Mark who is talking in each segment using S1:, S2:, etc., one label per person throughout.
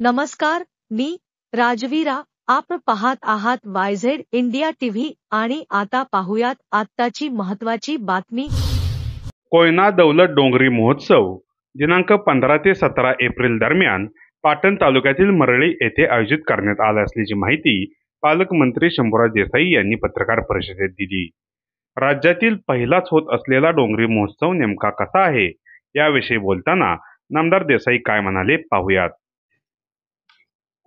S1: नमस्कार, मी राजवीरा. आपण पाहत आहात YZ इंडिया टीव्ही आणि आता पाहुयात आत्ताची महत्त्वाची बातमी.
S2: कोयना दौलत डोंगरी महोत्सव दिनांक 15 ते 17 एप्रिल दरम्यान पाटण तालुक्यातील मरळी येथे आयोजित करण्यात आला असल्याची माहिती पालकमंत्री शंभूराज देसाई यांनी पत्रकार परिषदेत दिली. राज्यातील पहिलाच होत असलेला डोंगरी महोत्सव नेमका कसा आहे याविषयी बोलताना नामदार देसाई काय म्हणाले पाहुयात.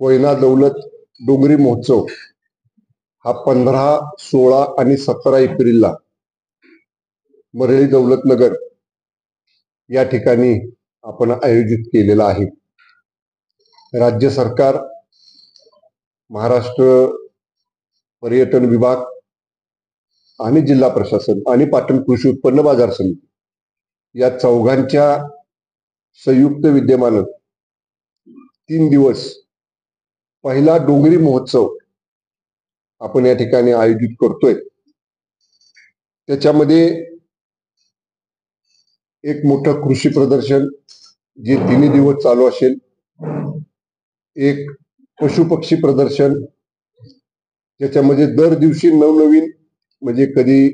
S3: कोयना दौलत डोंगरी महोत्सव हा 15, 16 आणि 17 एप्रिलला मरळी दौलतनगर या ठिकाणी आपण आयोजित केलेला आहे. राज्य सरकार, महाराष्ट्र पर्यटन विभाग आणि जिल्हा प्रशासन आणि पाटण कृषी उत्पन्न बाजार समिती या चौघांच्या संयुक्त विद्यमानं 3 दिवस पहिला डोंगरी महोत्सव आपण या ठिकाणी आयोजित करतोय. त्याच्यामध्ये एक मोठं कृषी प्रदर्शन जे 3 दिवस चालू असेल, एक पशु पक्षी प्रदर्शन त्याच्यामध्ये दर दिवशी नवनवीन म्हणजे कधी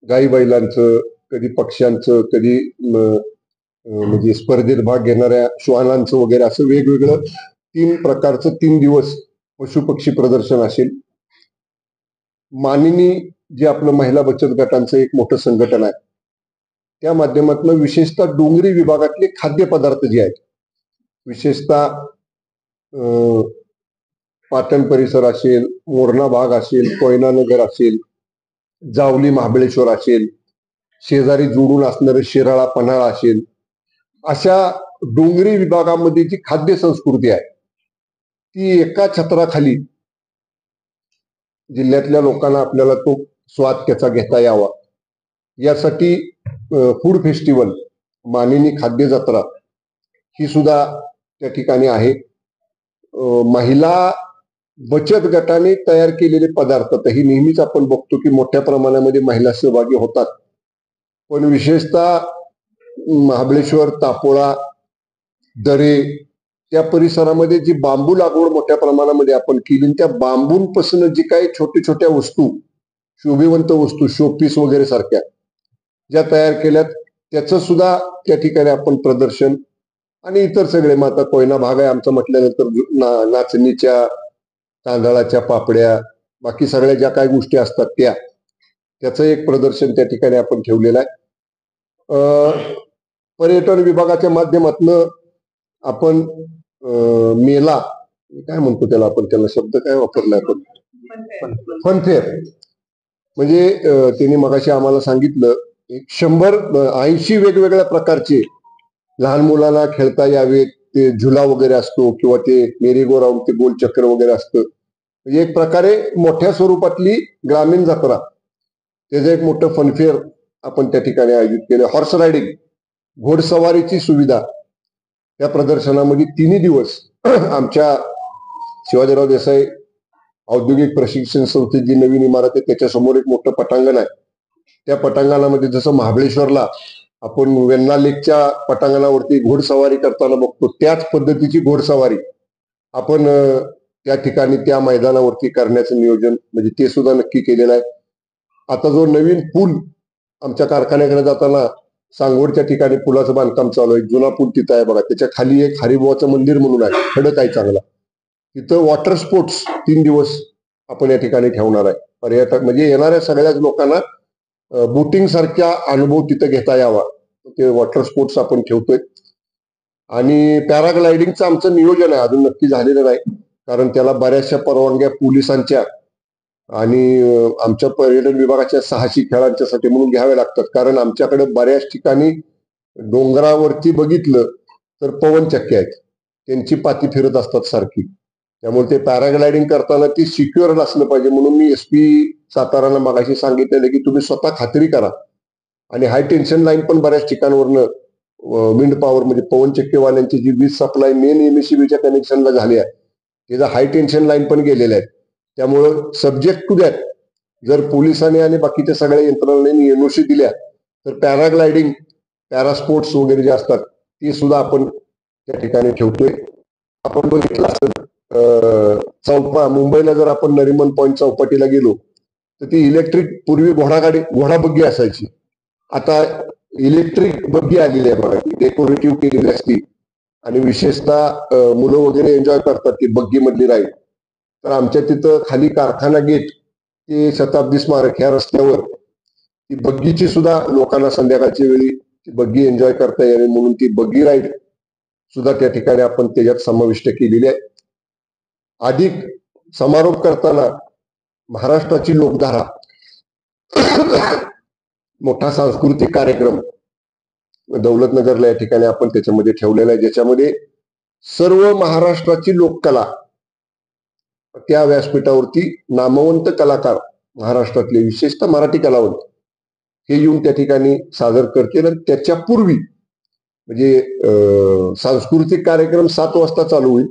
S3: गाई बैलांचं, कधी पक्ष्यांचं, कधी म्हणजे स्पर्धेत भाग घेणाऱ्या श्वानांचं वगैरे असं वेगवेगळं 3 प्रकारचं 3 दिवस पशु पक्षी प्रदर्शन असेल. मानिनी जे आपलं महिला बचत गटांचं एक मोठं संघटन आहे त्या माध्यमातून विशेषतः डोंगरी विभागातले खाद्यपदार्थ जे आहेत, विशेषतः पाटण परिसर असेल, मोरणा भाग असेल, कोयना नगर असेल, जावली महाबळेश्वर असेल, शेजारी जोडून असणारे शिराळा पन्हाळा असेल, अशा डोंगरी विभागामध्ये जी खाद्य संस्कृती आहे ती एका छत्राखाली जिल्ह्यातल्या लोकांना आपल्याला तो स्वाद त्याचा घेता यावा यासाठी फूड फेस्टिवल मानिनी खाद्य जत्रा ही सुद्धा त्या ठिकाणी आहे. महिला बचत गटाने तयार केलेले पदार्थ तर ही नेहमीच आपण बघतो की मोठ्या प्रमाणामध्ये महिला सहभागी होतात, पण विशेषतः महाबळेश्वर, तापोळा, दरे त्या परिसरामध्ये जी बांबू लागवड मोठ्या प्रमाणामध्ये आपण केली, त्या बांबूंपासून जी काही छोट्या छोट्या वस्तू, शोभिवंत वस्तू, शोपीस वगैरे सारख्या ज्या तयार केल्यात त्याचं सुद्धा त्या ठिकाणी आपण प्रदर्शन आणि इतर सगळे माता कोयना भाग आहे आमचा म्हटल्यानंतर नाचणीच्या, तांदळाच्या पापड्या, बाकी सगळ्या ज्या काही गोष्टी असतात त्याचं एक प्रदर्शन त्या ठिकाणी आपण ठेवलेलं आहे. पर्यटन विभागाच्या माध्यमातून आपण मेला काय म्हणतो त्याला, आपण त्याला शब्द काय वापरला आपण, फनफेअर, म्हणजे त्यांनी मगाशी आम्हाला सांगितलं 180 वेगवेगळ्या प्रकारचे लहान मुलांना खेळता यावेत, ते झुला वगैरे असतो किंवा ते मेरी गो राऊंड, ते गोल चक्र वगैरे असतं. म्हणजे एक प्रकारे मोठ्या स्वरूपातली ग्रामीण जत्रा, त्याचं एक मोठं फनफेअर आपण त्या ठिकाणी आयोजित केलं. हॉर्स रायडिंग, घोडसवारीची सुविधा त्या प्रदर्शनामध्ये 3 दिवस आमच्या शिवाजीराव देसाई औद्योगिक प्रशिक्षण संस्थेची जी नवीन इमारत आहे त्याच्यासमोर एक मोठं पटांगण आहे. त्या पटांगणामध्ये जसं महाबळेश्वरला आपण वेण्णा लेकच्या पटांगणावरती घोडसवारी करताना बघतो, त्याच पद्धतीची घोडसवारी आपण त्या ठिकाणी त्या मैदानावरती करण्याचं नियोजन म्हणजे ते सुद्धा नक्की केलेलं आहे. आता जो नवीन पूल आमच्या कारखान्याकडे जाताना सांगोडच्या ठिकाणी पुलाचं बांधकाम चालू आहे, जुना पूल तिथं आहे बघा, त्याच्या खाली एक हरिभावाचं मंदिर म्हणून आहे, खडक आहे चांगला, तिथं वॉटर स्पोर्ट्स 3 दिवस आपण या ठिकाणी ठेवणार आहे. पर्यटक म्हणजे येणाऱ्या सगळ्याच लोकांना बोटिंग सारख्या अनुभव तिथं घेता यावा, ते वॉटर स्पोर्ट्स आपण ठेवतोय. आणि पॅराग्लायडिंगचं आमचं नियोजन आहे, अजून नक्की झालेलं नाही, कारण त्याला बऱ्याचशा परवानग्या पोलिसांच्या आणि आमच्या पर्यटन विभागाच्या साहसी खेळांच्यासाठी म्हणून घ्याव्या लागतात. कारण आमच्याकडे बऱ्याच ठिकाणी डोंगरावरती बघितलं तर पवनचक्की आहेत, त्यांची पाती फिरत असतात सारखी, त्यामुळे ते पॅराग्लायडिंग करताना ती सिक्युअर असलं पाहिजे. म्हणून मी SP साताराला मगाशी सांगितलेलं की तुम्ही स्वतः खात्री करा. आणि हाय टेन्शन लाईन पण बऱ्याच ठिकाणावरनं विंड पॉवर म्हणजे पवनचक्कीवाल्यांची जी वीज सप्लाय मेन MSCBच्या कनेक्शनला झाली आहे, त्याचा हाय टेन्शन लाईन पण गेलेल्या आहेत. त्यामुळं सब्जेक्ट टू दॅट जर पोलिसांनी आणि बाकीच्या सगळ्या यंत्रणांनी NOC दिल्या तर पॅराग्लायडिंग, पॅरास्पोर्ट्स वगैरे जे असतात ते सुद्धा आपण त्या ठिकाणी ठेवतोय. आपण बघितलं असेल मुंबईला जर आपण नरिमन पॉइंट चौपाटीला गेलो तर ती इलेक्ट्रिक पूर्वी घोडा बग्गी असायची, आता इलेक्ट्रिक बग्गी आलेली आहे बघा, ती डेकोरेटिव्ह केलेली असती आणि विशेषतः मुलं वगैरे एन्जॉय करतात ती बग्गी मधली राईड. तर आमच्या तिथं खाली कारखाना गेट ते शताब्दी स्मारक ह्या रस्त्यावर ती बग्गीची सुद्धा लोकांना संध्याकाळच्या वेळी ती बग्गी एन्जॉय करता यावी म्हणून ती बग्गी राईड सुद्धा त्या ठिकाणी आपण त्याच्यात समाविष्ट केलेली आहे. अधिक समारोप करताना महाराष्ट्राची लोकधारा मोठा सांस्कृतिक कार्यक्रम दौलतनगरला या ठिकाणी आपण त्याच्यामध्ये ठेवलेला आहे, ज्याच्यामध्ये सर्व महाराष्ट्राची लोककला त्या व्यासपीठावरती नामवंत कलाकार महाराष्ट्रातले विशेषतः मराठी कलावंत हे येऊन त्या ठिकाणी सादर करतील. आणि त्याच्या पूर्वी म्हणजे सांस्कृतिक कार्यक्रम 7 वाजता चालू होईल,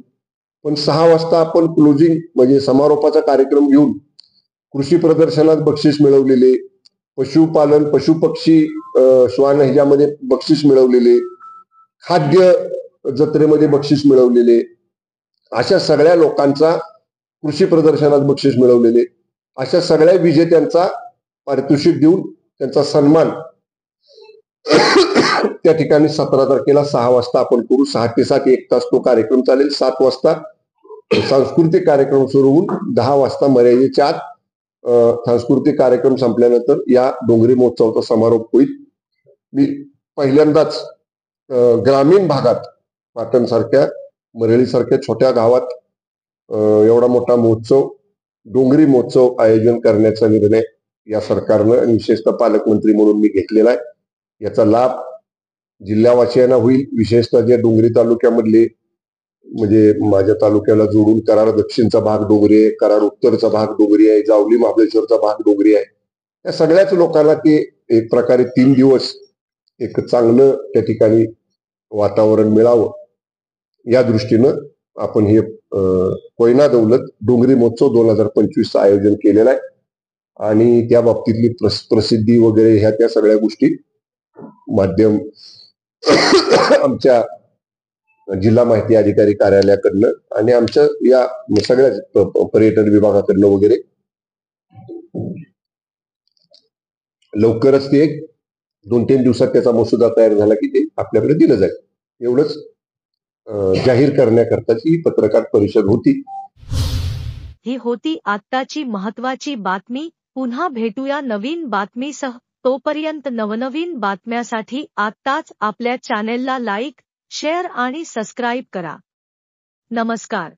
S3: पण 6 वाजता आपण क्लोजिंग म्हणजे समारोपाचा कार्यक्रम घेऊन कृषी प्रदर्शनात बक्षीस मिळवलेले, पशुपालन पशुपक्षी श्वान ह्याच्यामध्ये बक्षीस मिळवलेले, खाद्य जत्रेमध्ये बक्षीस मिळवलेले, अशा सगळ्या लोकांचा कृषी प्रदर्शनात बक्षीस मिळवलेले अशा सगळ्या विजेत्यांचा पारितोषिक देऊन त्यांचा सन्मान त्या ठिकाणी 17 तारखेला 6 वाजता आपण करू. 6 ते 7 1 तास तो कार्यक्रम चालेल. 7 वाजता सांस्कृतिक कार्यक्रम सुरू होऊन 10 वाजता मर्यादेच्या आत सांस्कृतिक कार्यक्रम संपल्यानंतर या डोंगरी महोत्सवाचा समारोप होईल. मी पहिल्यांदाच ग्रामीण भागात पाटणसारख्या मरळीसारख्या छोट्या गावात एवढा मोठा महोत्सव डोंगरी महोत्सव आयोजन करण्याचा निर्णय या सरकारनं आणि विशेषतः पालकमंत्री म्हणून मी घेतलेला आहे. याचा लाभ जिल्हावासियांना होईल. विशेषतः जे डोंगरी तालुक्यामधले म्हणजे माझ्या तालुक्याला जोडून कराड दक्षिणचा भाग डोंगरी आहे, कराड उत्तरचा भाग डोंगरी आहे, जावली महाबळेश्वरचा भाग डोंगरी आहे. या सगळ्याच लोकांना ते एक प्रकारे 3 दिवस एक चांगलं त्या ठिकाणी वातावरण मिळावं या दृष्टीनं आपण हे कोयना दौलत डोंगरी महोत्सव 2025 आयोजन केलेलं आहे. आणि त्या बाबतीतली प्रसिद्धी वगैरे ह्या त्या सगळ्या गोष्टी माध्यम आमच्या जिल्हा माहिती अधिकारी कार्यालयाकडनं आणि आमच्या या सगळ्या पर्यटन विभागाकडनं वगैरे लवकरच ते 2-3 दिवसात त्याचा मसुदा तयार झाला की ते आपल्याकडे दिलं जाईल. एवढंच जाहीर करण्याकरताची ही पत्रकार परिषद होती.
S1: ही होती आत्ताची महत्त्वाची बातमी. पुन्हा भेटूया नवीन बातमीसह. तोपर्यंत नवनवीन बातम्यासाठी आत्ताच आपल्या चॅनेलला लाईक, शेअर आणि सबस्क्राईब करा. नमस्कार.